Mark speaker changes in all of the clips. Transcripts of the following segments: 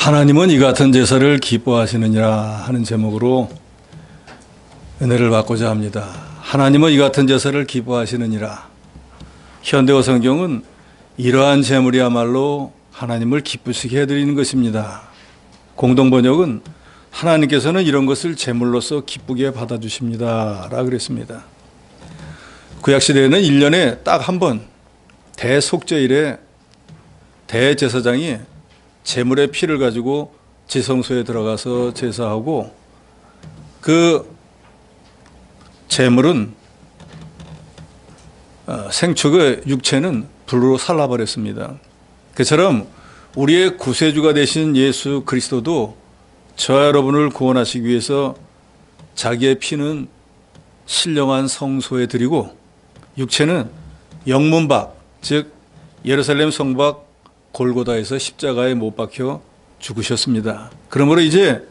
Speaker 1: 하나님은 이 같은 제사를 기뻐하시느니라 하는 제목으로 은혜를 받고자 합니다. 하나님은 이 같은 제사를 기뻐하시느니라. 현대어 성경은 이러한 제물이야말로 하나님을 기쁘시게 해드리는 것입니다. 공동번역은 하나님께서는 이런 것을 제물로서 기쁘게 받아주십니다 라 그랬습니다. 구약시대에는 1년에 딱 한 번 대속죄일에 대제사장이 제물의 피를 가지고 지성소에 들어가서 제사하고, 그 제물은 생축의 육체는 불로 살라버렸습니다. 그처럼 우리의 구세주가 되신 예수 그리스도도 저와 여러분을 구원하시기 위해서 자기의 피는 신령한 성소에 드리고 육체는 영문 밖, 즉 예루살렘 성 밖 골고다에서 십자가에 못 박혀 죽으셨습니다. 그러므로 이제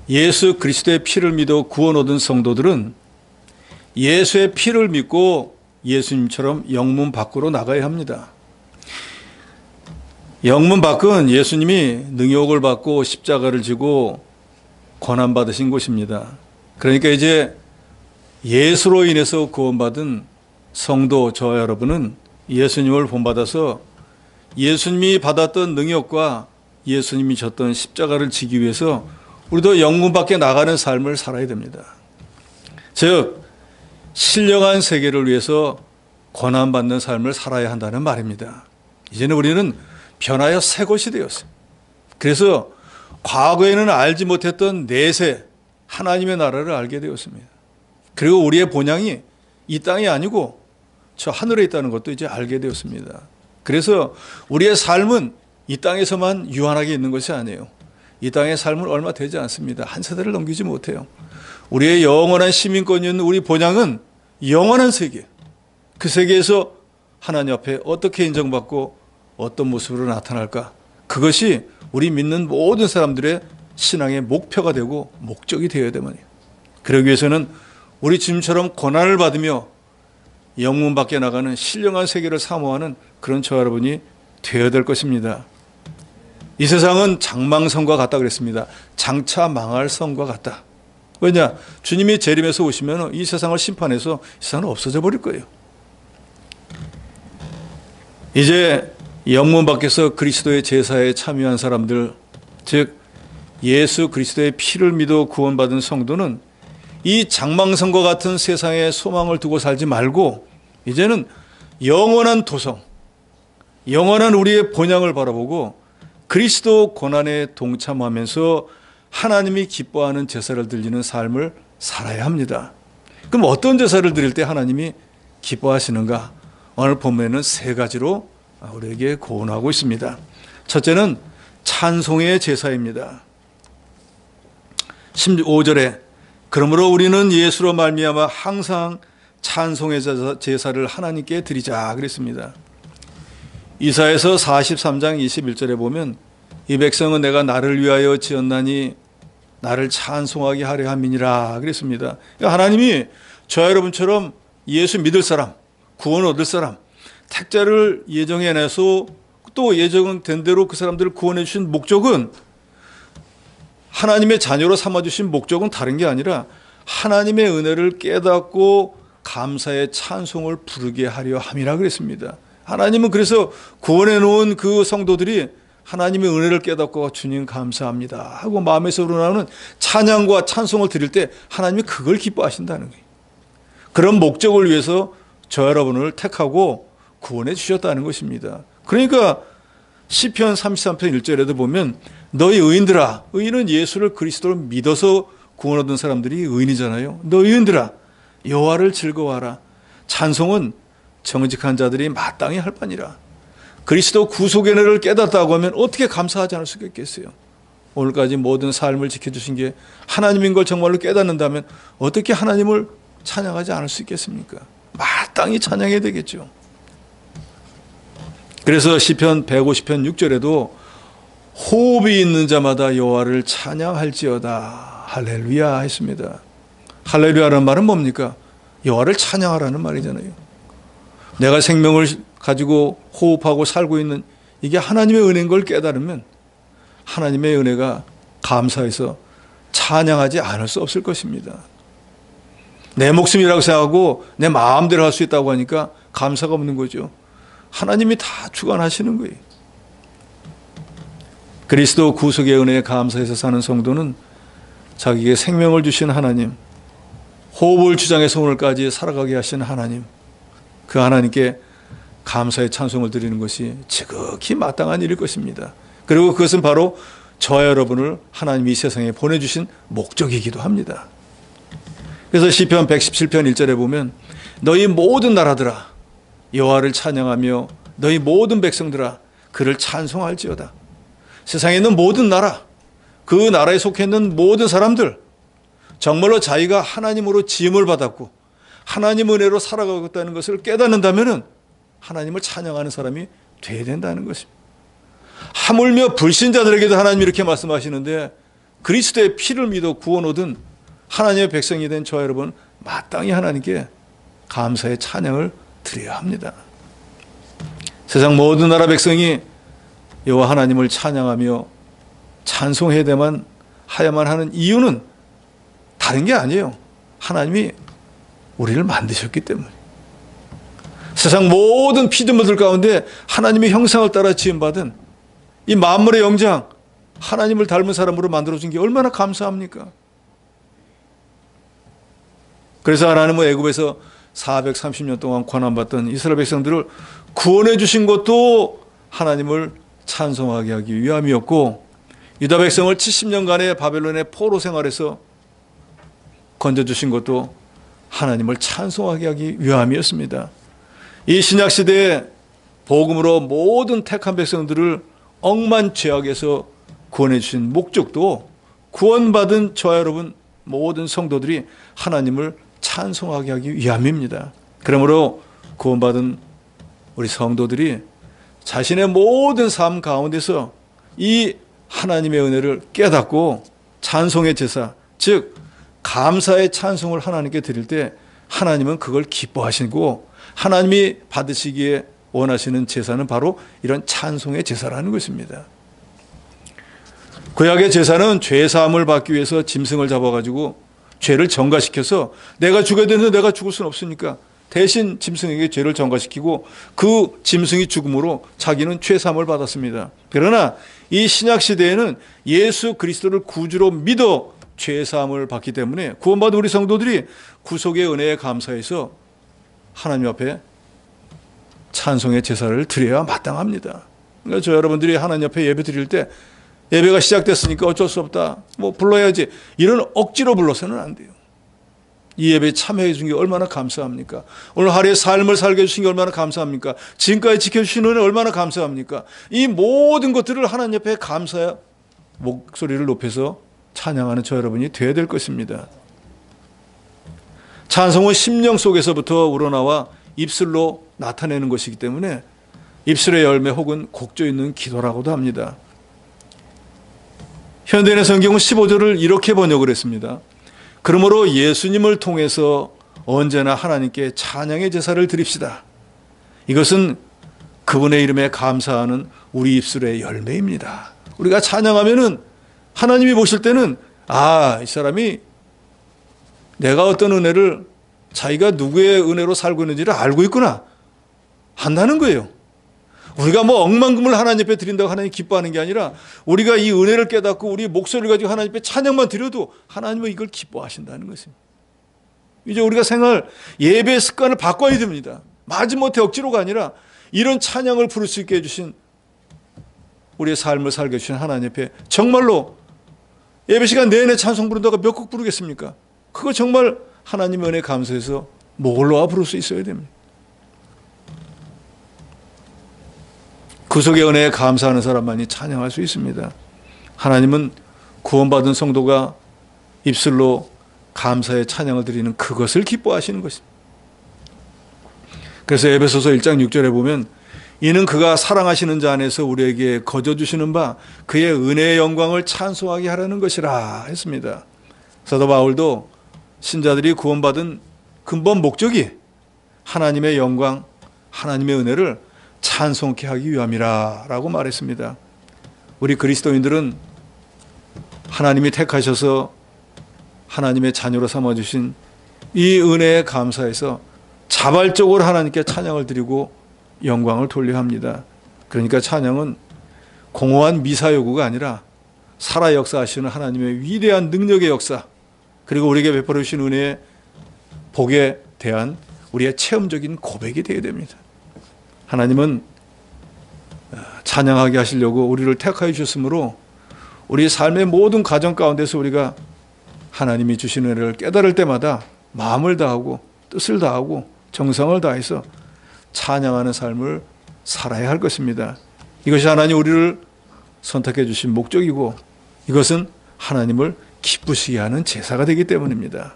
Speaker 1: 예수 그리스도의 피를 믿어 구원 얻은 성도들은 예수의 피를 믿고 예수님처럼 영문 밖으로 나가야 합니다. 영문 밖은 예수님이 능욕을 받고 십자가를 지고 고난받으신 곳입니다. 그러니까 이제 예수로 인해서 구원받은 성도 저와 여러분은 예수님을 본받아서 예수님이 받았던 능욕과 예수님이 졌던 십자가를 지기 위해서 우리도 영문 밖에 나가는 삶을 살아야 됩니다. 즉 신령한 세계를 위해서 고난받는 삶을 살아야 한다는 말입니다. 이제는 우리는 변하여 새 것이 되었어요. 그래서 과거에는 알지 못했던 내세 하나님의 나라를 알게 되었습니다. 그리고 우리의 본향이 이 땅이 아니고 저 하늘에 있다는 것도 이제 알게 되었습니다. 그래서 우리의 삶은 이 땅에서만 유한하게 있는 것이 아니에요. 이 땅의 삶은 얼마 되지 않습니다. 한 세대를 넘기지 못해요. 우리의 영원한 시민권이 있는 우리 본향은 영원한 세계, 그 세계에서 하나님 앞에 어떻게 인정받고 어떤 모습으로 나타날까, 그것이 우리 믿는 모든 사람들의 신앙의 목표가 되고 목적이 되어야 되거든요. 그러기 위해서는 우리 주님처럼 고난을 받으며 영문 밖에 나가는 신령한 세계를 사모하는 그런 저와 여러분이 되어야 될 것입니다. 이 세상은 장망성과 같다 그랬습니다. 장차 망할 성과 같다. 왜냐? 주님이 재림해서 오시면 이 세상을 심판해서 이 세상은 없어져 버릴 거예요. 이제 영문 밖에서 그리스도의 제사에 참여한 사람들, 즉 예수 그리스도의 피를 믿어 구원받은 성도는 이 장망성과 같은 세상에 소망을 두고 살지 말고 이제는 영원한 도성, 영원한 우리의 본향을 바라보고 그리스도 고난에 동참하면서 하나님이 기뻐하는 제사를 드리는 삶을 살아야 합니다. 그럼 어떤 제사를 드릴 때 하나님이 기뻐하시는가? 오늘 본문에는 세 가지로 우리에게 고언하고 있습니다. 첫째는 찬송의 제사입니다. 15절에 그러므로 우리는 예수로 말미암아 항상 찬송의 제사를 하나님께 드리자 그랬습니다. 이사야서 43장 21절에 보면 이 백성은 내가 나를 위하여 지었나니 나를 찬송하게 하려 함이니라 그랬습니다. 그러니까 하나님이 저와 여러분처럼 예수 믿을 사람, 구원 얻을 사람, 택자를 예정해내서 또 예정된 대로 그 사람들을 구원해 주신 목적은, 하나님의 자녀로 삼아주신 목적은 다른 게 아니라 하나님의 은혜를 깨닫고 감사의 찬송을 부르게 하려 함이라 그랬습니다. 하나님은 그래서 구원해 놓은 그 성도들이 하나님의 은혜를 깨닫고 주님 감사합니다 하고 마음에서 우러나오는 찬양과 찬송을 드릴 때 하나님이 그걸 기뻐하신다는 거예요. 그런 목적을 위해서 저 여러분을 택하고 구원해 주셨다는 것입니다. 그러니까 시편 33편 1절에도 보면 너희 의인들아, 의인은 예수를 그리스도를 믿어서 구원 얻은 사람들이 의인이잖아요. 너희 의인들아 여호와를 즐거워하라. 찬송은 정직한 자들이 마땅히 할 바니라. 그리스도 구속의 은혜를 깨닫다고 하면 어떻게 감사하지 않을 수가 있겠어요? 오늘까지 모든 삶을 지켜주신 게 하나님인 걸 정말로 깨닫는다면 어떻게 하나님을 찬양하지 않을 수 있겠습니까? 마땅히 찬양해야 되겠죠. 그래서 시편 150편 6절에도 호흡이 있는 자마다 여호와를 찬양할지어다 할렐루야 했습니다. 할렐루야라는 말은 뭡니까? 여호와를 찬양하라는 말이잖아요. 내가 생명을 가지고 호흡하고 살고 있는 이게 하나님의 은혜인 걸 깨달으면 하나님의 은혜가 감사해서 찬양하지 않을 수 없을 것입니다. 내 목숨이라고 생각하고 내 마음대로 할 수 있다고 하니까 감사가 없는 거죠. 하나님이 다 주관하시는 거예요. 그리스도 구속의 은혜에 감사해서 사는 성도는 자기에게 생명을 주신 하나님, 호흡을 주장해서 오늘까지 살아가게 하신 하나님, 그 하나님께 감사의 찬송을 드리는 것이 지극히 마땅한 일일 것입니다. 그리고 그것은 바로 저와 여러분을 하나님이 이 세상에 보내주신 목적이기도 합니다. 그래서 시편 117편 1절에 보면 너희 모든 나라들아 여호와를 찬양하며 너희 모든 백성들아 그를 찬송할지어다. 세상에 있는 모든 나라, 그 나라에 속해 있는 모든 사람들, 정말로 자기가 하나님으로 지음을 받았고 하나님 은혜로 살아가고 있다는 것을 깨닫는다면 하나님을 찬양하는 사람이 돼야 된다는 것입니다. 하물며 불신자들에게도 하나님이 이렇게 말씀하시는데 그리스도의 피를 믿어 구원 얻은 하나님의 백성이 된 저와 여러분 마땅히 하나님께 감사의 찬양을 드려야 합니다. 세상 모든 나라 백성이 여호와 하나님을 찬양하며 찬송해야만 하는 이유는 다른 게 아니에요. 하나님이 우리를 만드셨기 때문에. 세상 모든 피조물들 가운데 하나님의 형상을 따라 지음받은 이 만물의 영장 하나님을 닮은 사람으로 만들어준 게 얼마나 감사합니까? 그래서 하나님은 애굽에서 430년 동안 고난받던 이스라엘 백성들을 구원해 주신 것도 하나님을 찬송하게 하기 위함이었고, 유다 백성을 70년간의 바벨론의 포로 생활에서 건져주신 것도 하나님을 찬송하게 하기 위함이었습니다. 이 신약시대에 복음으로 모든 택한 백성들을 억만 죄악에서 구원해 주신 목적도 구원받은 저와 여러분 모든 성도들이 하나님을 찬송하게 하기 위함입니다. 그러므로 구원받은 우리 성도들이 자신의 모든 삶 가운데서 이 하나님의 은혜를 깨닫고 찬송의 제사, 즉 감사의 찬송을 하나님께 드릴 때 하나님은 그걸 기뻐하시고 하나님이 받으시기에 원하시는 제사는 바로 이런 찬송의 제사라는 것입니다. 구약의 제사는 죄사함을 받기 위해서 짐승을 잡아가지고 죄를 전가시켜서 내가 죽어야 되는데 내가 죽을 수는 없으니까 대신 짐승에게 죄를 전가시키고 그 짐승이 죽음으로 자기는 죄사함을 받았습니다. 그러나 이 신약시대에는 예수 그리스도를 구주로 믿어 죄사함을 받기 때문에 구원받은 우리 성도들이 구속의 은혜에 감사해서 하나님 앞에 찬송의 제사를 드려야 마땅합니다. 그러니까 저 여러분들이 하나님 앞에 예배 드릴 때 예배가 시작됐으니까 어쩔 수 없다, 뭐 불러야지, 이런 억지로 불러서는 안 돼요. 이 예배에 참여해 주신 게 얼마나 감사합니까? 오늘 하루의 삶을 살게 해주신 게 얼마나 감사합니까? 지금까지 지켜주신 은혜 얼마나 감사합니까? 이 모든 것들을 하나님 앞에 감사의 목소리를 높여서 찬양하는 저 여러분이 되어야 될 것입니다. 찬송은 심령 속에서부터 우러나와 입술로 나타내는 것이기 때문에 입술의 열매 혹은 곡조 있는 기도라고도 합니다. 현대인의 성경은 15절을 이렇게 번역을 했습니다. 그러므로 예수님을 통해서 언제나 하나님께 찬양의 제사를 드립시다. 이것은 그분의 이름에 감사하는 우리 입술의 열매입니다. 우리가 찬양하면은 하나님이 보실 때는 이 사람이 내가 어떤 은혜를, 자기가 누구의 은혜로 살고 있는지를 알고 있구나 한다는 거예요. 우리가 뭐 억만금을 하나님 앞에 드린다고 하나님 기뻐하는 게 아니라 우리가 이 은혜를 깨닫고 우리 목소리를 가지고 하나님 앞에 찬양만 드려도 하나님은 이걸 기뻐하신다는 것입니다. 이제 우리가 생활 예배 습관을 바꿔야 됩니다. 마지못해 억지로가 아니라 이런 찬양을 부를 수 있게 해주신, 우리의 삶을 살게 해주신 하나님 앞에 정말로 예배 시간 내내 찬송 부른다고 몇 곡 부르겠습니까? 그거 정말 하나님의 은혜 감사해서 목을 놓아 부를 수 있어야 됩니다. 구속의 은혜에 감사하는 사람만이 찬양할 수 있습니다. 하나님은 구원받은 성도가 입술로 감사의 찬양을 드리는 그것을 기뻐하시는 것입니다. 그래서 에베소서 1장 6절에 보면 이는 그가 사랑하시는 자 안에서 우리에게 거저주시는 바 그의 은혜의 영광을 찬송하게 하라는 것이라 했습니다. 사도 바울도 신자들이 구원받은 근본 목적이 하나님의 영광, 하나님의 은혜를 찬송케 하기 위함이라 라고 말했습니다. 우리 그리스도인들은 하나님이 택하셔서 하나님의 자녀로 삼아주신 이 은혜에 감사해서 자발적으로 하나님께 찬양을 드리고 영광을 돌려야 합니다. 그러니까 찬양은 공허한 미사 요구가 아니라 살아 역사하시는 하나님의 위대한 능력의 역사, 그리고 우리에게 베풀어 주신 은혜의 복에 대한 우리의 체험적인 고백이 되어야 됩니다. 하나님은 찬양하게 하시려고 우리를 택하여 주셨으므로 우리 삶의 모든 과정 가운데서 우리가 하나님이 주신 은혜를 깨달을 때마다 마음을 다하고 뜻을 다하고 정성을 다해서 찬양하는 삶을 살아야 할 것입니다. 이것이 하나님 우리를 선택해 주신 목적이고, 이것은 하나님을 기쁘시게 하는 제사가 되기 때문입니다.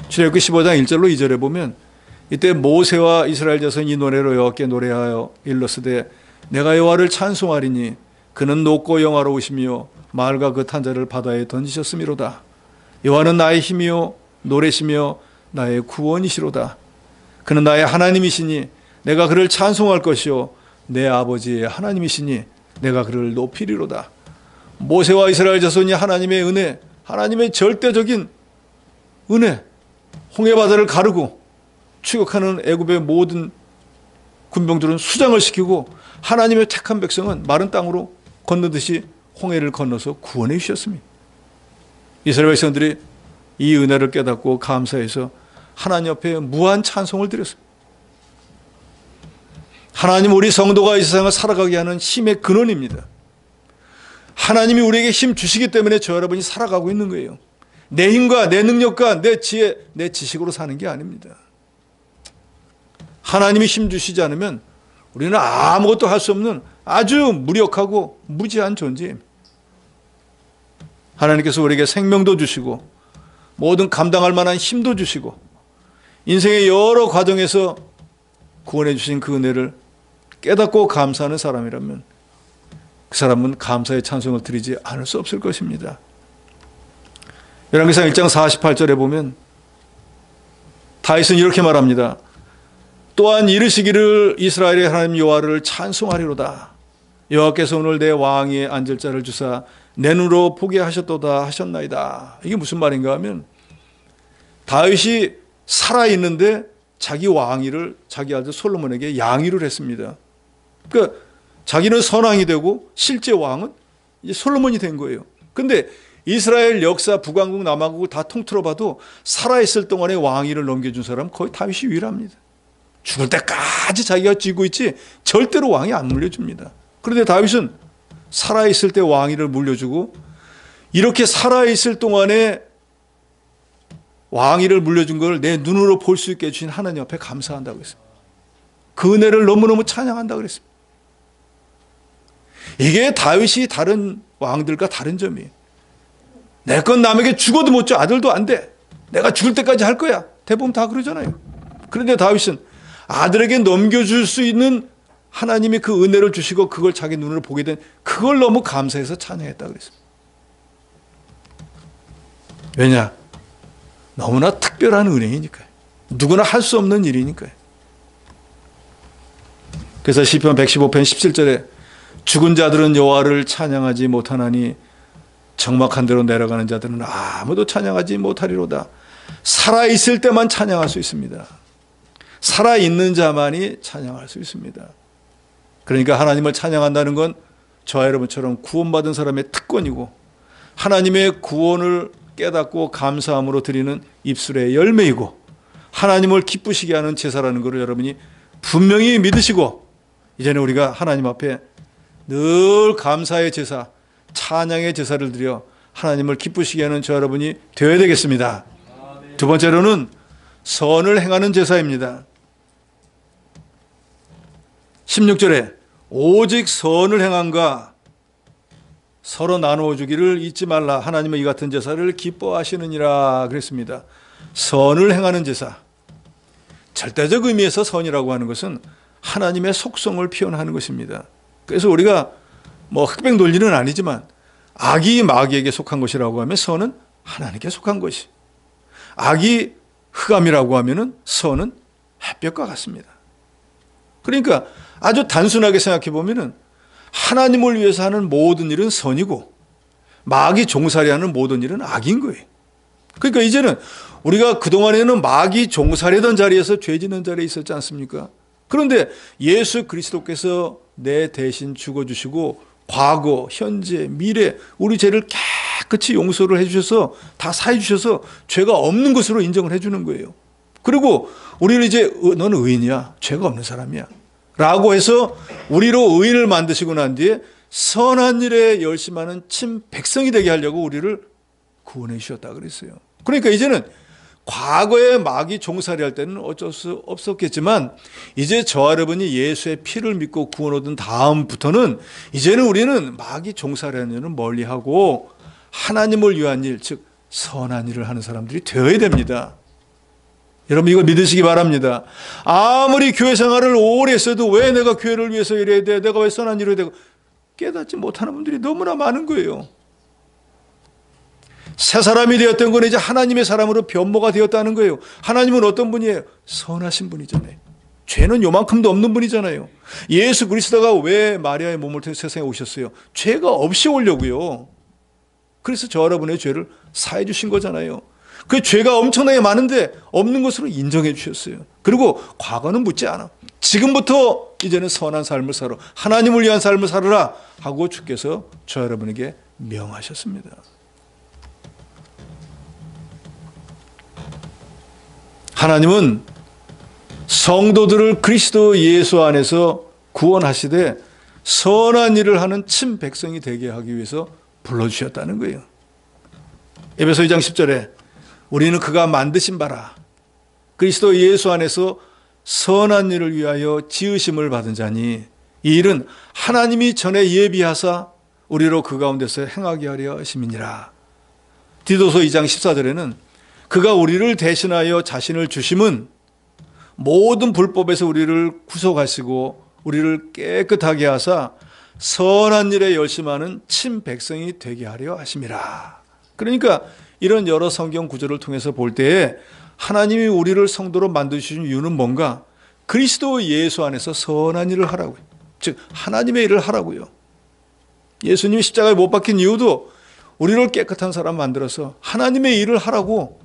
Speaker 1: 출애굽기 15장 1절로 2절에 보면, 이때 모세와 이스라엘 자손이 이 노래로 여호와께 노래하여 일렀으되 내가 여호와를 찬송하리니 그는 높고 영화로우시며 말과 그 탄자를 바다에 던지셨음이로다. 여호와는 나의 힘이요 노래시며 나의 구원이시로다. 그는 나의 하나님이시니 내가 그를 찬송할 것이요 내 아버지의 하나님이시니 내가 그를 높이리로다. 모세와 이스라엘 자손이 하나님의 은혜, 하나님의 절대적인 은혜, 홍해바다를 가르고 추격하는 애굽의 모든 군병들은 수장을 시키고 하나님의 택한 백성은 마른 땅으로 건너듯이 홍해를 건너서 구원해 주셨습니다. 이스라엘 백성들이 이 은혜를 깨닫고 감사해서 하나님 앞에 무한 찬송을 드렸습니다. 하나님, 우리 성도가 이 세상을 살아가게 하는 힘의 근원입니다. 하나님이 우리에게 힘 주시기 때문에 저 여러분이 살아가고 있는 거예요. 내 힘과 내 능력과 내 지혜, 내 지식으로 사는 게 아닙니다. 하나님이 힘 주시지 않으면 우리는 아무것도 할 수 없는 아주 무력하고 무지한 존재입니다. 하나님께서 우리에게 생명도 주시고 모든 감당할 만한 힘도 주시고 인생의 여러 과정에서 구원해 주신 그 은혜를 깨닫고 감사하는 사람이라면 그 사람은 감사의 찬송을 드리지 않을 수 없을 것입니다. 열왕기상 1장 48절에 보면 다윗은 이렇게 말합니다. 또한 이르시기를 이스라엘의 하나님 여호와를 찬송하리로다. 여호와께서 오늘 내 왕위에 앉을 자를 주사 내 눈으로 보게 하셨도다 하셨나이다. 이게 무슨 말인가 하면 다윗이 살아있는데 자기 왕위를 자기 아들 솔로몬에게 양위를 했습니다. 그러니까 자기는 선왕이 되고 실제 왕은 이제 솔로몬이 된 거예요. 근데 이스라엘 역사 북왕국 남왕국을 다 통틀어 봐도 살아있을 동안에 왕위를 넘겨준 사람은 거의 다윗이 유일합니다. 죽을 때까지 자기가 쥐고 있지 절대로 왕이 안 물려줍니다. 그런데 다윗은 살아있을 때 왕위를 물려주고 이렇게 살아있을 동안에 왕위를 물려준 걸 내 눈으로 볼 수 있게 해주신 하나님 앞에 감사한다고 했습니다. 그 은혜를 너무너무 찬양한다고 그랬습니다. 이게 다윗이 다른 왕들과 다른 점이에요. 내 건 남에게 죽어도 못 줘. 아들도 안 돼. 내가 죽을 때까지 할 거야. 대부분 다 그러잖아요. 그런데 다윗은 아들에게 넘겨줄 수 있는 하나님이 그 은혜를 주시고 그걸 자기 눈으로 보게 된 그걸 너무 감사해서 찬양했다고 그랬습니다. 왜냐? 너무나 특별한 은혜이니까요. 누구나 할 수 없는 일이니까요. 그래서 시편 115편 17절에 죽은 자들은 여호와를 찬양하지 못하나니 적막한 데로 내려가는 자들은 아무도 찬양하지 못하리로다. 살아있을 때만 찬양할 수 있습니다. 살아있는 자만이 찬양할 수 있습니다. 그러니까 하나님을 찬양한다는 건 저와 여러분처럼 구원받은 사람의 특권이고 하나님의 구원을 깨닫고 감사함으로 드리는 입술의 열매이고 하나님을 기쁘시게 하는 제사라는 것을 여러분이 분명히 믿으시고 이제는 우리가 하나님 앞에 늘 감사의 제사, 찬양의 제사를 드려 하나님을 기쁘시게 하는 저 여러분이 되어야 되겠습니다. 두 번째로는 선을 행하는 제사입니다. 16절에 오직 선을 행함과 서로 나누어 주기를 잊지 말라. 하나님은 이 같은 제사를 기뻐하시느니라 그랬습니다. 선을 행하는 제사. 절대적 의미에서 선이라고 하는 것은 하나님의 속성을 표현하는 것입니다. 그래서 우리가 흑백 논리는 아니지만 악이 마귀에게 속한 것이라고 하면 선은 하나님께 속한 것이, 악이 흑암이라고 하면 선은 햇볕과 같습니다. 그러니까 아주 단순하게 생각해 보면 하나님을 위해서 하는 모든 일은 선이고 마귀 종살이 하는 모든 일은 악인 거예요. 그러니까 이제는 우리가 그동안에는 마귀 종살이던 자리에서 죄 짓는 자리에 있었지 않습니까? 그런데 예수 그리스도께서 내 대신 죽어주시고 과거, 현재, 미래 우리 죄를 깨끗이 용서를 해주셔서 다 사해주셔서 죄가 없는 것으로 인정을 해주는 거예요. 그리고 우리를 이제 너는 의인이야, 죄가 없는 사람이야 라고 해서 우리로 의인을 만드시고 난 뒤에 선한 일에 열심하는 친 백성이 되게 하려고 우리를 구원해 주셨다 그랬어요. 그러니까 이제는 과거에 마귀 종살이 할 때는 어쩔 수 없었겠지만 이제 저와 여러분이 예수의 피를 믿고 구원 얻은 다음부터는 이제는 우리는 마귀 종살이 하는 일은 멀리하고 하나님을 위한 일, 즉 선한 일을 하는 사람들이 되어야 됩니다. 여러분 이거 믿으시기 바랍니다. 아무리 교회 생활을 오래 했어도 왜 내가 교회를 위해서 일해야 돼? 내가 왜 선한 일을 해야 돼? 깨닫지 못하는 분들이 너무나 많은 거예요. 새 사람이 되었던 건 이제 하나님의 사람으로 변모가 되었다는 거예요. 하나님은 어떤 분이에요? 선하신 분이잖아요. 죄는 요만큼도 없는 분이잖아요. 예수 그리스도가 왜 마리아의 몸을 통해 세상에 오셨어요? 죄가 없이 오려고요. 그래서 저 여러분의 죄를 사해 주신 거잖아요. 그 죄가 엄청나게 많은데 없는 것으로 인정해 주셨어요. 그리고 과거는 묻지 않아. 지금부터 이제는 선한 삶을 살아, 하나님을 위한 삶을 살아라 하고 주께서 저 여러분에게 명하셨습니다. 하나님은 성도들을 그리스도 예수 안에서 구원하시되 선한 일을 하는 친 백성이 되게 하기 위해서 불러주셨다는 거예요. 에베소 2장 10절에 우리는 그가 만드신 바라 그리스도 예수 안에서 선한 일을 위하여 지으심을 받은 자니 이 일은 하나님이 전에 예비하사 우리로 그 가운데서 행하게 하려 하심이니라. 디도서 2장 14절에는 그가 우리를 대신하여 자신을 주심은 모든 불법에서 우리를 구속하시고 우리를 깨끗하게 하사 선한 일에 열심하는 친 백성이 되게 하려 하심이라. 그러니까 이런 여러 성경 구절을 통해서 볼 때에 하나님이 우리를 성도로 만드신 이유는 뭔가? 그리스도 예수 안에서 선한 일을 하라고요. 즉 하나님의 일을 하라고요. 예수님이 십자가에 못 박힌 이유도 우리를 깨끗한 사람 만들어서 하나님의 일을 하라고,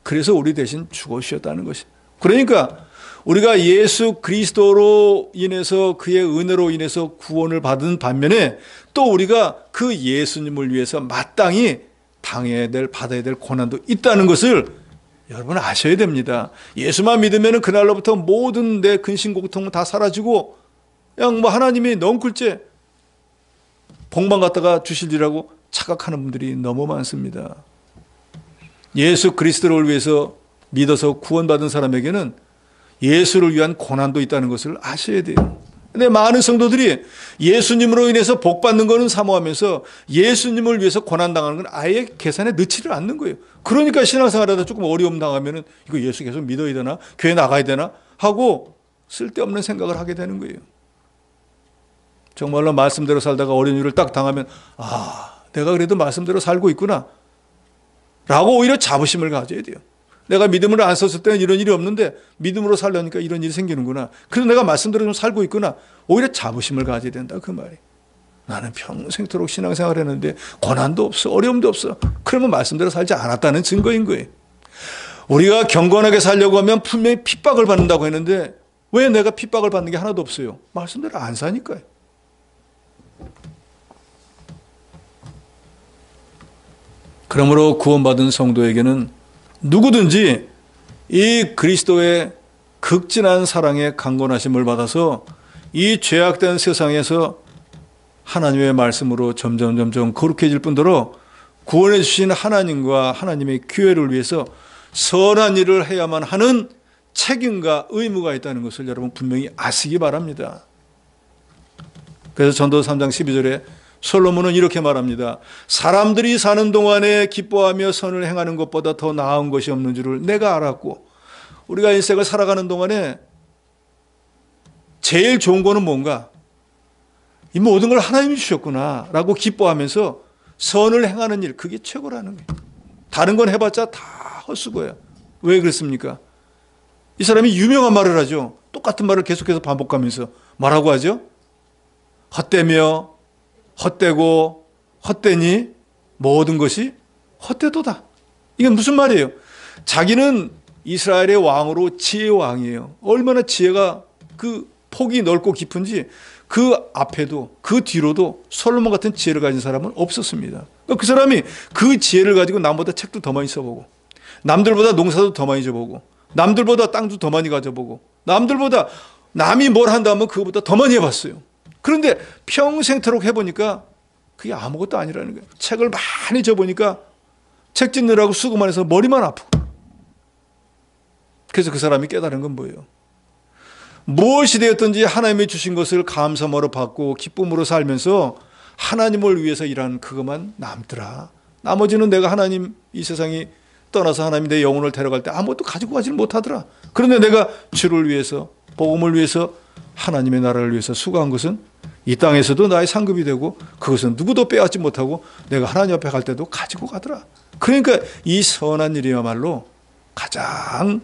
Speaker 1: 그래서 우리 대신 죽으셨다는 것이. 그러니까 우리가 예수 그리스도로 인해서 그의 은혜로 인해서 구원을 받은 반면에 또 우리가 그 예수님을 위해서 마땅히 당해야 될, 받아야 될 고난도 있다는 것을 여러분 아셔야 됩니다. 예수만 믿으면 그날로부터 모든 내 근심 고통은 다 사라지고 그냥 뭐 하나님이 넝쿨째 복만 갖다가 주실리라고 착각하는 분들이 너무 많습니다. 예수 그리스도를 위해서 믿어서 구원받은 사람에게는 예수를 위한 고난도 있다는 것을 아셔야 돼요. 근데 많은 성도들이 예수님으로 인해서 복 받는 거는 사모하면서 예수님을 위해서 고난 당하는 건 아예 계산에 넣지를 않는 거예요. 그러니까 신앙생활하다 조금 어려움 당하면은 이거 예수 계속 믿어야 되나? 교회 나가야 되나? 하고 쓸데없는 생각을 하게 되는 거예요. 정말로 말씀대로 살다가 어려운 일을 딱 당하면 내가 그래도 말씀대로 살고 있구나 라고 오히려 자부심을 가져야 돼요. 내가 믿음으로 안 썼을 때는 이런 일이 없는데 믿음으로 살려니까 이런 일이 생기는구나. 그래서 내가 말씀대로 좀 살고 있구나. 오히려 자부심을 가져야 된다 그 말이. 나는 평생토록 신앙생활 했는데 고난도 없어, 어려움도 없어. 그러면 말씀대로 살지 않았다는 증거인 거예요. 우리가 경건하게 살려고 하면 분명히 핍박을 받는다고 했는데 왜 내가 핍박을 받는 게 하나도 없어요? 말씀대로 안 사니까요. 그러므로 구원받은 성도에게는 누구든지 이 그리스도의 극진한 사랑에 강건하심을 받아서 이 죄악된 세상에서 하나님의 말씀으로 점점 거룩해질 뿐더러 구원해 주신 하나님과 하나님의 교회를 위해서 선한 일을 해야만 하는 책임과 의무가 있다는 것을 여러분 분명히 아시기 바랍니다. 그래서 전도서 3장 12절에 솔로몬은 이렇게 말합니다. 사람들이 사는 동안에 기뻐하며 선을 행하는 것보다 더 나은 것이 없는 줄을 내가 알았고, 우리가 인생을 살아가는 동안에 제일 좋은 거는 뭔가? 이 모든 걸 하나님이 주셨구나 라고 기뻐하면서 선을 행하는 일, 그게 최고라는 거예요. 다른 건 해봤자 다 헛수고야. 왜 그렇습니까? 이 사람이 유명한 말을 하죠. 똑같은 말을 계속해서 반복하면서 말하고 하죠. 헛되며 헛되고 헛되니 모든 것이 헛되도다. 이게 무슨 말이에요? 자기는 이스라엘의 왕으로 지혜의 왕이에요. 얼마나 지혜가 그 폭이 넓고 깊은지 그 앞에도 그 뒤로도 솔로몬 같은 지혜를 가진 사람은 없었습니다. 그 사람이 그 지혜를 가지고 남보다 책도 더 많이 써보고 남들보다 농사도 더 많이 져보고 남들보다 땅도 더 많이 가져보고 남들보다 남이 뭘 한다면 그거보다 더 많이 해봤어요. 그런데 평생토록 해보니까 그게 아무것도 아니라는 거예요. 책을 많이 져보니까 책 짓느라고 수고만 해서 머리만 아프고. 그래서 그 사람이 깨달은 건 뭐예요? 무엇이 되었든지 하나님이 주신 것을 감사함으로 받고 기쁨으로 살면서 하나님을 위해서 일하는 그것만 남더라. 나머지는 내가 하나님 이 세상이 떠나서 하나님이 내 영혼을 데려갈 때 아무것도 가지고 가지를 못하더라. 그런데 내가 주를 위해서 복음을 위해서 하나님의 나라를 위해서 수고한 것은 이 땅에서도 나의 상급이 되고 그것은 누구도 빼앗지 못하고 내가 하나님 앞에 갈 때도 가지고 가더라. 그러니까 이 선한 일이야말로 가장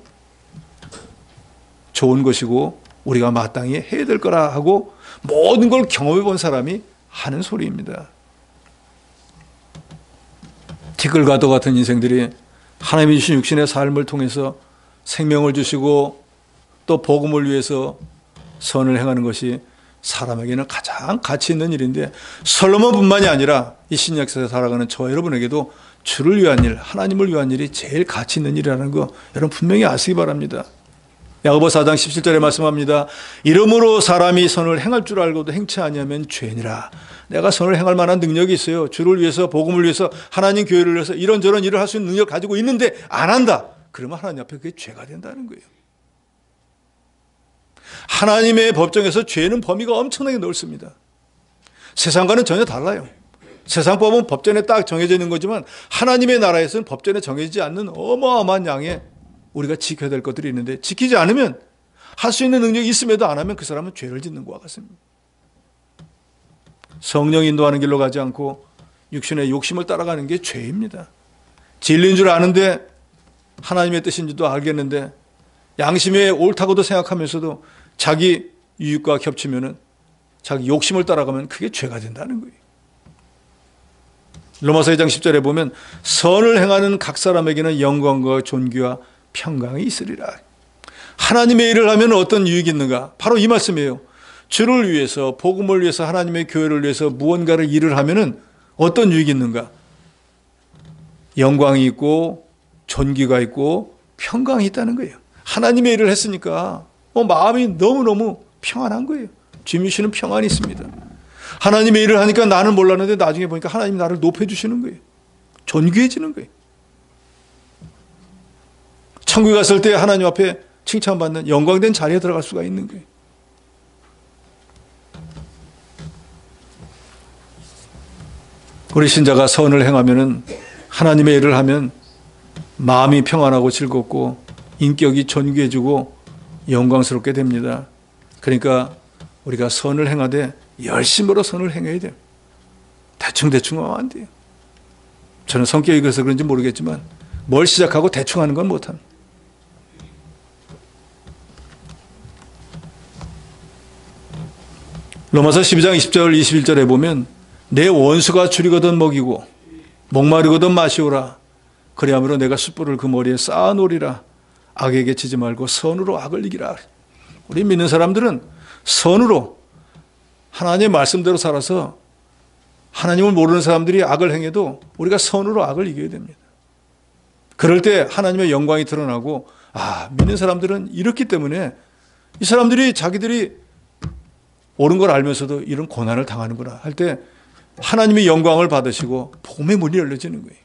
Speaker 1: 좋은 것이고 우리가 마땅히 해야 될 거라 하고 모든 걸 경험해 본 사람이 하는 소리입니다. 티끌과도 같은 인생들이 하나님이 주신 육신의 삶을 통해서 생명을 주시고 또 복음을 위해서 선을 행하는 것이 사람에게는 가장 가치 있는 일인데 솔로몬뿐만이 아니라 이 신약세에 살아가는 저 여러분에게도 주를 위한 일, 하나님을 위한 일이 제일 가치 있는 일이라는 거 여러분 분명히 아시기 바랍니다. 야고보 4장 17절에 말씀합니다. 이러므로 사람이 선을 행할 줄 알고도 행치 아니하면 죄니라. 내가 선을 행할 만한 능력이 있어요. 주를 위해서 복음을 위해서 하나님 교회를 위해서 이런저런 일을 할 수 있는 능력을 가지고 있는데 안 한다. 그러면 하나님 앞에 그게 죄가 된다는 거예요. 하나님의 법정에서 죄는 범위가 엄청나게 넓습니다. 세상과는 전혀 달라요. 세상 법은 법전에 딱 정해져 있는 거지만 하나님의 나라에서는 법전에 정해지지 않는 어마어마한 양의 우리가 지켜야 될 것들이 있는데 지키지 않으면 할 수 있는 능력이 있음에도 안 하면 그 사람은 죄를 짓는 것과 같습니다. 성령 인도하는 길로 가지 않고 육신의 욕심을 따라가는 게 죄입니다. 진리인 줄 아는데 하나님의 뜻인지도 알겠는데 양심에 옳다고도 생각하면서도 자기 유익과 겹치면은 자기 욕심을 따라가면 그게 죄가 된다는 거예요. 로마서 2장 10절에 보면 선을 행하는 각 사람에게는 영광과 존귀와 평강이 있으리라. 하나님의 일을 하면 어떤 유익이 있는가? 바로 이 말씀이에요. 주를 위해서 복음을 위해서 하나님의 교회를 위해서 무언가를 일을 하면은 어떤 유익이 있는가? 영광이 있고 존귀가 있고 평강이 있다는 거예요. 하나님의 일을 했으니까 마음이 너무너무 평안한 거예요. 주님 주시는 평안이 있습니다. 하나님의 일을 하니까 나는 몰랐는데 나중에 보니까 하나님이 나를 높여주시는 거예요. 존귀해지는 거예요. 천국에 갔을 때 하나님 앞에 칭찬받는 영광된 자리에 들어갈 수가 있는 거예요. 우리 신자가 선을 행하면은 하나님의 일을 하면 마음이 평안하고 즐겁고 인격이 존귀해지고 영광스럽게 됩니다. 그러니까 우리가 선을 행하되 열심으로 선을 행해야 돼요. 대충 하면 안 돼요. 저는 성격이 그래서 그런지 모르겠지만 뭘 시작하고 대충 하는 건 못합니다. 로마서 12장 20절 21절에 보면 내 원수가 줄이거든 먹이고 목마르거든 마시오라. 그리함으로 내가 숯불을 그 머리에 쌓아놓으리라. 악에게 지지 말고 선으로 악을 이기라. 우리 믿는 사람들은 선으로 하나님의 말씀대로 살아서 하나님을 모르는 사람들이 악을 행해도 우리가 선으로 악을 이겨야 됩니다. 그럴 때 하나님의 영광이 드러나고 믿는 사람들은 이렇기 때문에 이 사람들이 자기들이 옳은 걸 알면서도 이런 고난을 당하는구나 할 때 하나님의 영광을 받으시고 복음의 문이 열려지는 거예요.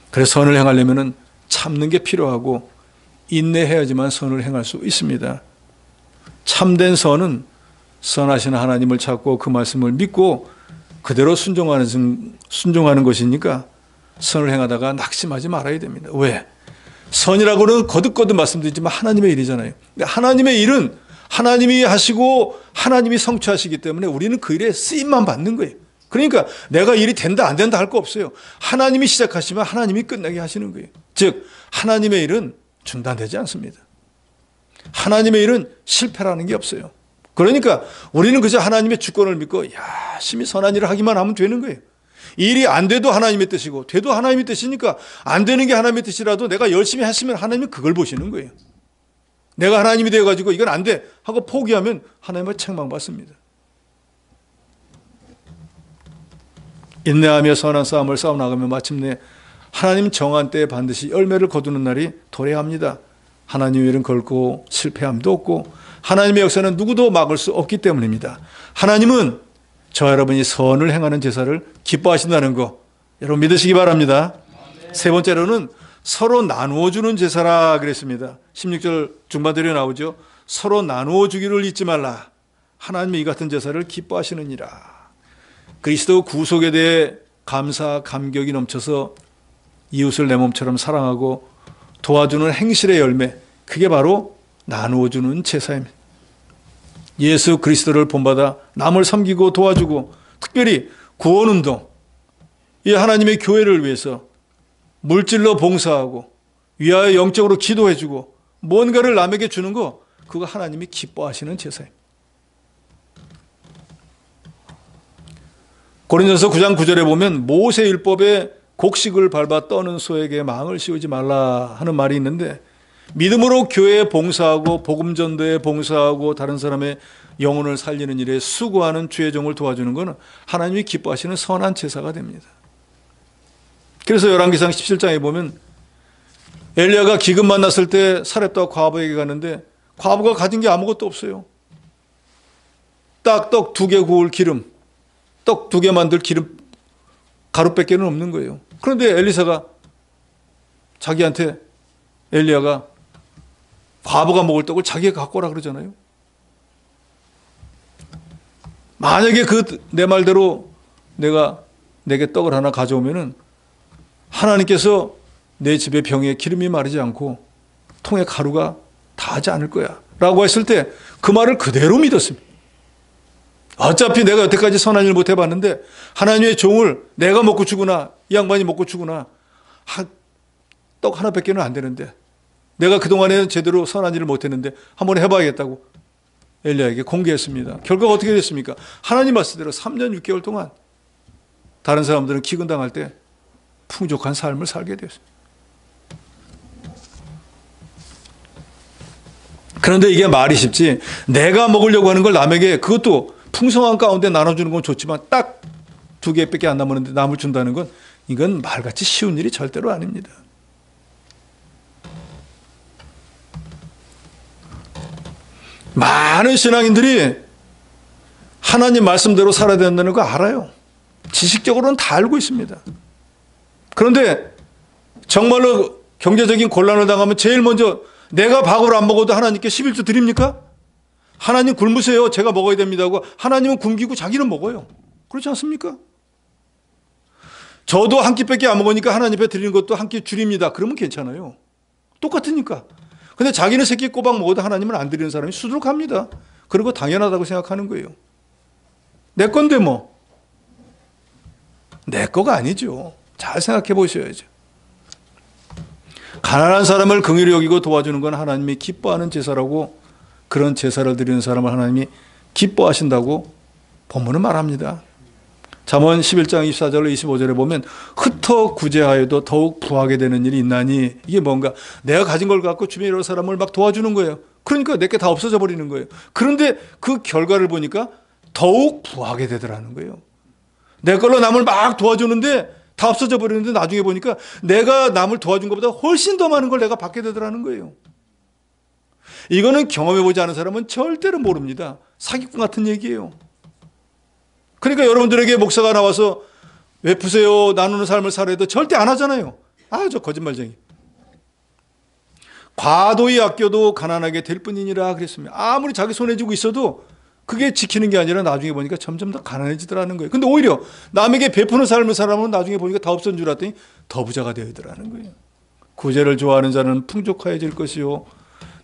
Speaker 1: 그래서 선을 행하려면 참는 게 필요하고 인내해야지만 선을 행할 수 있습니다. 참된 선은 선하신 하나님을 찾고 그 말씀을 믿고 그대로 순종하는 것이니까 선을 행하다가 낙심하지 말아야 됩니다. 왜? 선이라고는 거듭거듭 말씀드리지만 하나님의 일이잖아요. 하나님의 일은 하나님이 하시고 하나님이 성취하시기 때문에 우리는 그 일에 쓰임만 받는 거예요. 그러니까 내가 일이 된다 안 된다 할 거 없어요. 하나님이 시작하시면 하나님이 끝나게 하시는 거예요. 즉 하나님의 일은 중단되지 않습니다. 하나님의 일은 실패라는 게 없어요. 그러니까 우리는 그저 하나님의 주권을 믿고 열심히 선한 일을 하기만 하면 되는 거예요. 일이 안 돼도 하나님의 뜻이고 돼도 하나님의 뜻이니까 안 되는 게 하나님의 뜻이라도 내가 열심히 했으면 하나님은 그걸 보시는 거예요. 내가 하나님이 되어가지고 이건 안 돼 하고 포기하면 하나님은 책망받습니다. 인내하며 선한 싸움을 싸워나가면 마침내 하나님 정한 때에 반드시 열매를 거두는 날이 도래합니다. 하나님의 일은 결코 실패함도 없고 하나님의 역사는 누구도 막을 수 없기 때문입니다. 하나님은 저와 여러분이 선을 행하는 제사를 기뻐하신다는 거 여러분 믿으시기 바랍니다. 세 번째로는 서로 나누어 주는 제사라 그랬습니다. 16절 중반절에 나오죠. 서로 나누어 주기를 잊지 말라. 하나님이 이 같은 제사를 기뻐하시느니라. 그리스도 구속에 대해 감사, 감격이 넘쳐서 이웃을 내 몸처럼 사랑하고 도와주는 행실의 열매, 그게 바로 나누어주는 제사입니다. 예수 그리스도를 본받아 남을 섬기고 도와주고 특별히 구원운동, 이 하나님의 교회를 위해서 물질로 봉사하고 위하여 영적으로 기도해주고 뭔가를 남에게 주는 거, 그거 하나님이 기뻐하시는 제사입니다. 고린도전서 9장 9절에 보면 모세 율법에 곡식을 밟아 떠는 소에게 망을 씌우지 말라 하는 말이 있는데, 믿음으로 교회에 봉사하고 복음 전도에 봉사하고 다른 사람의 영혼을 살리는 일에 수고하는 주의 종을 도와주는 것은 하나님이 기뻐하시는 선한 제사가 됩니다. 그래서 열왕기상 17장에 보면 엘리야가 기근 만났을 때 사렙과 과부에게 갔는데 과부가 가진 게 아무것도 없어요. 딱 떡 2개 구울 기름, 떡 2개 만들 기름 가루밖에는 없는 거예요. 그런데 엘리사가 자기한테, 엘리야가 과부가 먹을 떡을 자기가 갖고 오라 그러잖아요. 만약에 내 말대로 내게 떡을 하나 가져오면은 하나님께서 내 집의 병에 기름이 마르지 않고 통에 가루가 닿지 않을 거야 라고 했을 때 그 말을 그대로 믿었습니다. 어차피 내가 여태까지 선한 일 못 해봤는데 하나님의 종을 내가 먹고 죽으나 이 양반이 먹고 죽으나 떡 하나밖에는 안 되는데 내가 그동안에는 제대로 선한 일을 못했는데 한번 해봐야겠다고 엘리야에게 공개했습니다. 결과가 어떻게 됐습니까? 하나님 말씀대로 3년 6개월 동안 다른 사람들은 기근당할 때 풍족한 삶을 살게 되었습니다. 그런데 이게 말이 쉽지, 내가 먹으려고 하는 걸 남에게, 그것도 풍성한 가운데 나눠주는 건 좋지만 딱 2개밖에 안 남았는데 남을 준다는 건, 이건 말같이 쉬운 일이 절대로 아닙니다. 많은 신앙인들이 하나님 말씀대로 살아야 된다는 거 알아요. 지식적으로는 다 알고 있습니다. 그런데 정말로 경제적인 곤란을 당하면 제일 먼저 내가 밥을 안 먹어도 하나님께 11조 드립니까? 하나님 굶으세요. 제가 먹어야 됩니다 하고 하나님은 굶기고 자기는 먹어요. 그렇지 않습니까? 저도 한 끼밖에 안 먹으니까 하나님 앞에 드리는 것도 한 끼 줄입니다. 그러면 괜찮아요. 똑같으니까. 근데 자기는 3끼 꼬박 먹어도 하나님은 안 드리는 사람이 수두룩합니다. 그런 거 당연하다고 생각하는 거예요. 내 건데 뭐. 내 거가 아니죠. 잘 생각해 보셔야죠. 가난한 사람을 긍휼히 여기고 도와주는 건 하나님이 기뻐하는 제사라고, 그런 제사를 드리는 사람을 하나님이 기뻐하신다고 본문은 말합니다. 잠언 11장 24절 25절에 보면 흩어 구제하여도 더욱 부하게 되는 일이 있나니, 이게 뭔가 내가 가진 걸 갖고 주변에 여러 사람을 막 도와주는 거예요. 그러니까 내게 다 없어져 버리는 거예요. 그런데 그 결과를 보니까 더욱 부하게 되더라는 거예요. 내 걸로 남을 막 도와주는데 다 없어져 버리는데 나중에 보니까 내가 남을 도와준 것보다 훨씬 더 많은 걸 내가 받게 되더라는 거예요. 이거는 경험해보지 않은 사람은 절대로 모릅니다. 사기꾼 같은 얘기예요. 그러니까 여러분들에게 목사가 나와서 베푸세요, 나누는 삶을 살아야 돼, 절대 안 하잖아요. 저 거짓말쟁이. 과도히 아껴도 가난하게 될 뿐이니라 그랬습니다. 아무리 자기 손에 쥐고 있어도 그게 지키는 게 아니라 나중에 보니까 점점 더 가난해지더라는 거예요. 근데 오히려 남에게 베푸는 삶을 살아보면 나중에 보니까 다 없어진 줄 알았더니 더 부자가 되어있더라는 거예요. 구제를 좋아하는 자는 풍족해질 것이요,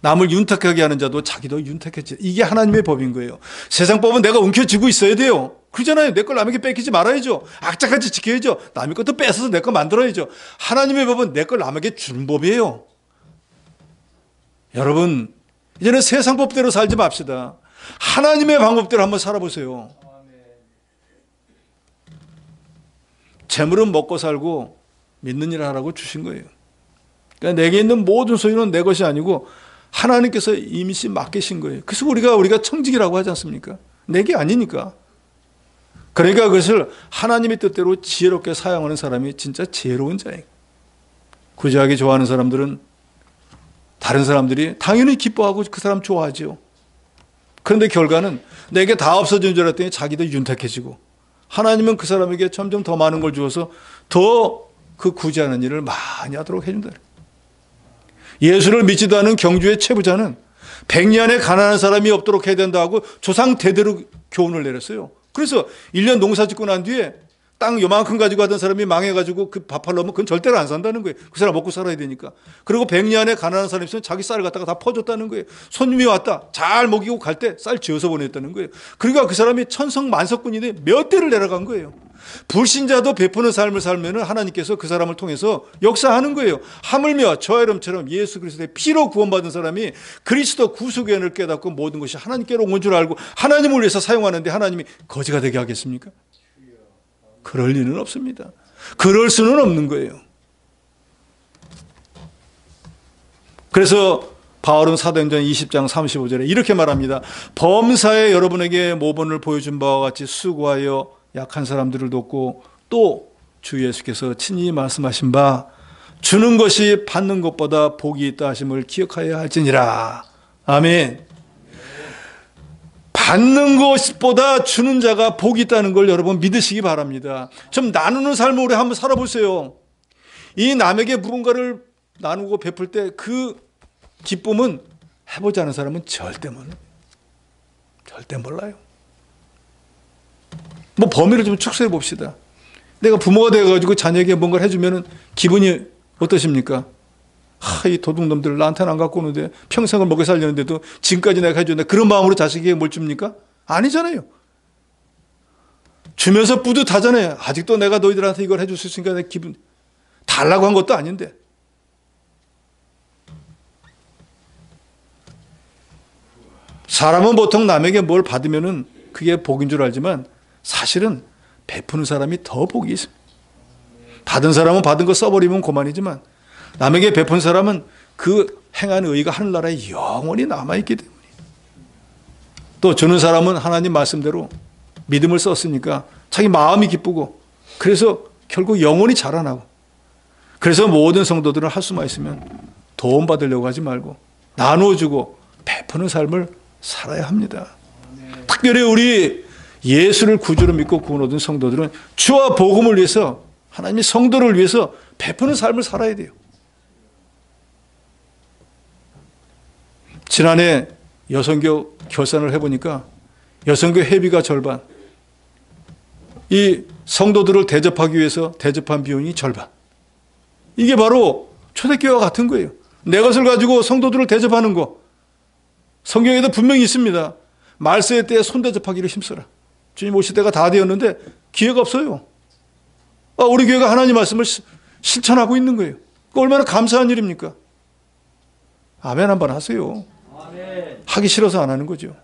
Speaker 1: 남을 윤택하게 하는 자도 자기도 윤택해지. 이게 하나님의 법인 거예요. 세상 법은 내가 움켜쥐고 있어야 돼요. 그러잖아요. 내 걸 남에게 뺏기지 말아야죠. 악착같이 지켜야죠. 남의 것도 뺏어서 내 거 만들어야죠. 하나님의 법은 내 걸 남에게 주는 법이에요. 여러분, 이제는 세상 법대로 살지 맙시다. 하나님의 방법대로 한번 살아보세요. 재물은 먹고 살고 믿는 일 하라고 주신 거예요. 그러니까 내게 있는 모든 소유는 내 것이 아니고 하나님께서 임시 맡기신 거예요. 그래서 우리가 청직이라고 하지 않습니까? 내게 아니니까. 그러니까 그것을 하나님의 뜻대로 지혜롭게 사용하는 사람이 진짜 지혜로운 자예요. 구제하기 좋아하는 사람들은 다른 사람들이 당연히 기뻐하고 그 사람 좋아하죠. 그런데 결과는 내게 다 없어진 줄 알았더니 자기도 윤택해지고, 하나님은 그 사람에게 점점 더 많은 걸 주어서 더 그 구제하는 일을 많이 하도록 해준다. 예수를 믿지도 않은 경주의 최부자는 백년에 가난한 사람이 없도록 해야 된다 하고 조상 대대로 교훈을 내렸어요. 그래서 1년 농사 짓고 난 뒤에 땅 요만큼 가지고 하던 사람이 망해가지고 그 밥 하려면 그건 절대로 안 산다는 거예요. 그 사람 먹고 살아야 되니까. 그리고 백년에 가난한 사람이 있으면 자기 쌀을 갖다가 다 퍼줬다는 거예요. 손님이 왔다. 잘 먹이고 갈 때 쌀 지어서 보냈다는 거예요. 그러니까 그 사람이 천성만석군인데 몇 대를 내려간 거예요. 불신자도 베푸는 삶을 살면 하나님께서 그 사람을 통해서 역사하는 거예요. 하물며 저와 여러분처럼 예수 그리스도의 피로 구원받은 사람이 그리스도 구속의 은혜를 깨닫고 모든 것이 하나님께로 온 줄 알고 하나님을 위해서 사용하는데 하나님이 거지가 되게 하겠습니까? 그럴 리는 없습니다. 그럴 수는 없는 거예요. 그래서 바울은 사도행전 20장 35절에 이렇게 말합니다. 범사에 여러분에게 모본을 보여준 바와 같이 수고하여 약한 사람들을 돕고 또 주 예수께서 친히 말씀하신 바 주는 것이 받는 것보다 복이 있다 하심을 기억하여야 할지니라. 아멘. 받는 것보다 주는 자가 복이 있다는 걸 여러분 믿으시기 바랍니다. 좀 나누는 삶을 우리 한번 살아보세요. 이 남에게 무언가를 나누고 베풀 때 그 기쁨은 해보지 않은 사람은 절대 몰라요. 뭐 범위를 좀 축소해 봅시다. 내가 부모가 되어가지고 자녀에게 뭔가를 해주면 기분이 어떠십니까? 이 도둑놈들 나한테는 안 갖고 오는데 평생을 먹여 살려는데도 지금까지 내가 해줬는데 그런 마음으로 자식에게 뭘 줍니까? 아니잖아요. 주면서 뿌듯하잖아요. 아직도 내가 너희들한테 이걸 해줄 수 있으니까 내 기분 달라고 한 것도 아닌데. 사람은 보통 남에게 뭘 받으면은 그게 복인 줄 알지만 사실은 베푸는 사람이 더 복이 있습니다. 받은 사람은 받은 거 써버리면 그만이지만 남에게 베푼 사람은 그 행한 의가 하늘나라에 영원히 남아있기 때문에, 또 주는 사람은 하나님 말씀대로 믿음을 썼으니까 자기 마음이 기쁘고 그래서 결국 영원히 자라나고, 그래서 모든 성도들은 할 수만 있으면 도움받으려고 하지 말고 나누어주고 베푸는 삶을 살아야 합니다. 특별히 우리 예수를 구주로 믿고 구원 얻은 성도들은 주와 복음을 위해서, 하나님의 성도를 위해서 베푸는 삶을 살아야 돼요. 지난해 여성교 결산을 해보니까 여성교 회비가 절반, 이 성도들을 대접하기 위해서 대접한 비용이 절반. 이게 바로 초대교회와 같은 거예요. 내 것을 가지고 성도들을 대접하는 거, 성경에도 분명히 있습니다. 말세의 때에 손대접하기를 힘써라. 주님 오실 때가 다 되었는데 기회가 없어요. 우리 교회가 하나님 말씀을 실천하고 있는 거예요. 얼마나 감사한 일입니까? 아멘 한번 하세요. 아멘. 하기 싫어서 안 하는 거죠.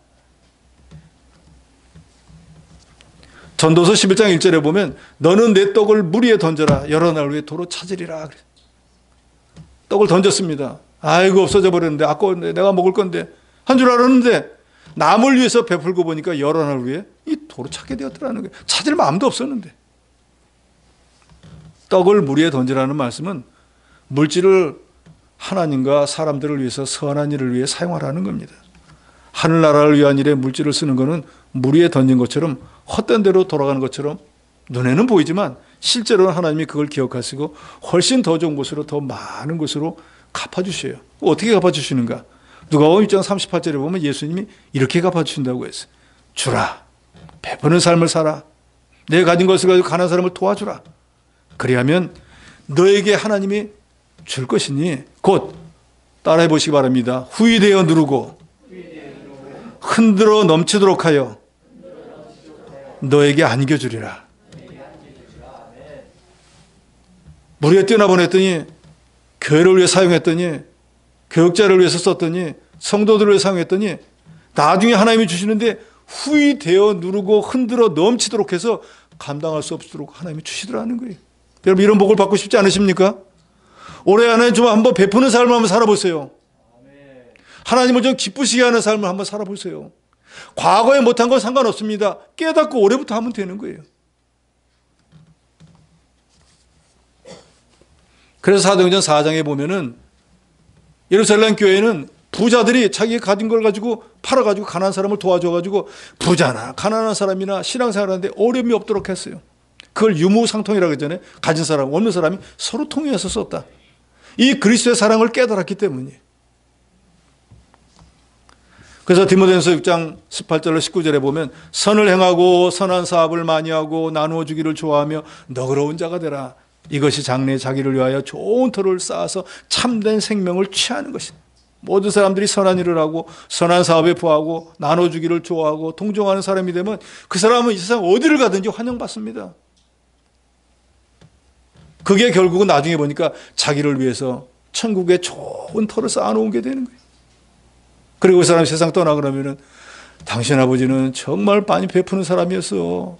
Speaker 1: 전도서 11장 1절에 보면 너는 내 떡을 물 위에 던져라. 여러 날 후에 도로 찾으리라. 떡을 던졌습니다. 아이고 없어져 버렸는데 아까운데 내가 먹을 건데 한 줄 알았는데 남을 위해서 베풀고 보니까 여러 날 후에 이 도로 찾게 되었더라는 거예요. 찾을 마음도 없었는데. 떡을 물 위에 던지라는 말씀은 물질을 하나님과 사람들을 위해서 선한 일을 위해 사용하라는 겁니다. 하늘나라를 위한 일에 물질을 쓰는 것은 물 위에 던진 것처럼 헛된 대로 돌아가는 것처럼 눈에는 보이지만 실제로는 하나님이 그걸 기억하시고 훨씬 더 좋은 곳으로, 더 많은 곳으로 갚아주셔요. 어떻게 갚아주시는가? 누가복음 1장 38절에 보면 예수님이 이렇게 갚아주신다고 했어요. 주라. 베푸는 삶을 살아. 내가 가진 것을 가지고 가난한 사람을 도와주라. 그리하면 너에게 하나님이 줄 것이니 곧 따라해 보시기 바랍니다. 후이되어 누르고 흔들어 넘치도록 하여 너에게 안겨주리라. 무리에 뛰어나보냈더니 교회를 위해 사용했더니 교육자를 위해서 썼더니 성도들을 사용했더니 나중에 하나님이 주시는데 후이 되어 누르고 흔들어 넘치도록 해서 감당할 수 없도록 하나님이 주시더라는 거예요. 여러분 이런 복을 받고 싶지 않으십니까? 올해 안에 좀 한번 베푸는 삶을 한번 살아보세요. 하나님을 좀 기쁘시게 하는 삶을 한번 살아보세요. 과거에 못한 건 상관없습니다. 깨닫고 올해부터 하면 되는 거예요. 그래서 사도행전 4장에 보면은 예루살렘 교회는 부자들이 자기가 가진 걸 가지고 팔아가지고 가난한 사람을 도와줘가지고 부자나 가난한 사람이나 신앙생활하는데 어려움이 없도록 했어요. 그걸 유무상통이라고 했잖아요. 가진 사람, 없는 사람이 서로 통해서 썼다. 이 그리스도의 사랑을 깨달았기 때문이에요. 그래서 디모데전서 6장 18절로 19절에 보면 선을 행하고 선한 사업을 많이 하고 나누어 주기를 좋아하며 너그러운 자가 되라. 이것이 장래에 자기를 위하여 좋은 터를 쌓아서 참된 생명을 취하는 것이다. 모든 사람들이 선한 일을 하고 선한 사업에 부하고 나눠주기를 좋아하고 동정하는 사람이 되면 그 사람은 이 세상 어디를 가든지 환영받습니다. 그게 결국은 나중에 보니까 자기를 위해서 천국에 좋은 터를 쌓아놓은 게 되는 거예요. 그리고 그 사람이 세상 떠나 그러면은 당신 아버지는 정말 많이 베푸는 사람이었어.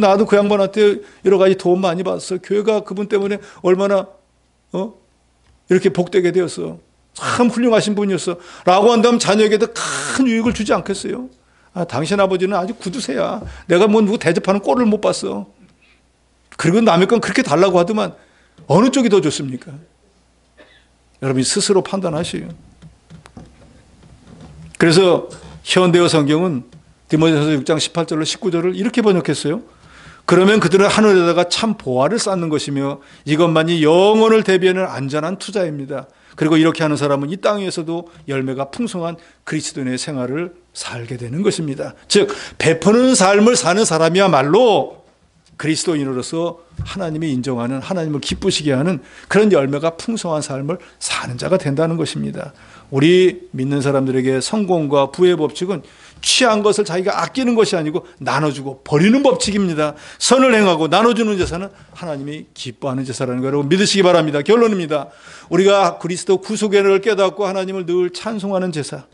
Speaker 1: 나도 그 양반한테 여러 가지 도움 많이 받았어. 교회가 그분 때문에 얼마나 이렇게 복되게 되었어. 참 훌륭하신 분이었어. 라고 한다면 자녀에게도 큰 유익을 주지 않겠어요? 당신 아버지는 아주 구두쇠야. 내가 뭐 누구 대접하는 꼴을 못 봤어. 그리고 남의 건 그렇게 달라고 하더만 어느 쪽이 더 좋습니까? 여러분이 스스로 판단하시오. 그래서 현대어 성경은 디모데전서 6장 18절로 19절을 이렇게 번역했어요. 그러면 그들은 하늘에다가 참 보화를 쌓는 것이며 이것만이 영혼을 대비하는 안전한 투자입니다. 그리고 이렇게 하는 사람은 이 땅에서도 열매가 풍성한 그리스도인의 생활을 살게 되는 것입니다. 즉 베푸는 삶을 사는 사람이야말로 그리스도인으로서 하나님이 인정하는, 하나님을 기쁘시게 하는 그런 열매가 풍성한 삶을 사는 자가 된다는 것입니다. 우리 믿는 사람들에게 성공과 부의 법칙은 취한 것을 자기가 아끼는 것이 아니고 나눠주고 버리는 법칙입니다. 선을 행하고 나눠주는 제사는 하나님이 기뻐하는 제사라는 거 여러분 믿으시기 바랍니다. 결론입니다. 우리가 그리스도 구속의 은혜를 깨닫고 하나님을 늘 찬송하는 제사,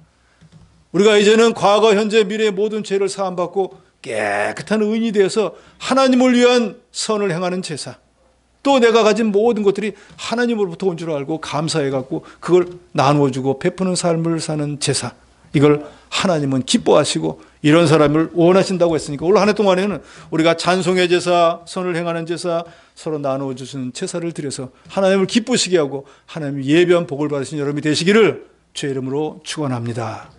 Speaker 1: 우리가 이제는 과거, 현재, 미래의 모든 죄를 사함받고 깨끗한 의인이 되어서 하나님을 위한 선을 행하는 제사, 또 내가 가진 모든 것들이 하나님으로부터 온 줄 알고 감사해갖고 그걸 나누어주고 베푸는 삶을 사는 제사, 이걸 하나님은 기뻐하시고 이런 사람을 원하신다고 했으니까 올 한 해 동안에는 우리가 찬송의 제사, 선을 행하는 제사, 서로 나누어주시는 제사를 드려서 하나님을 기쁘시게 하고 하나님의 예비한 복을 받으신 여러분이 되시기를 주의 이름으로 축원합니다.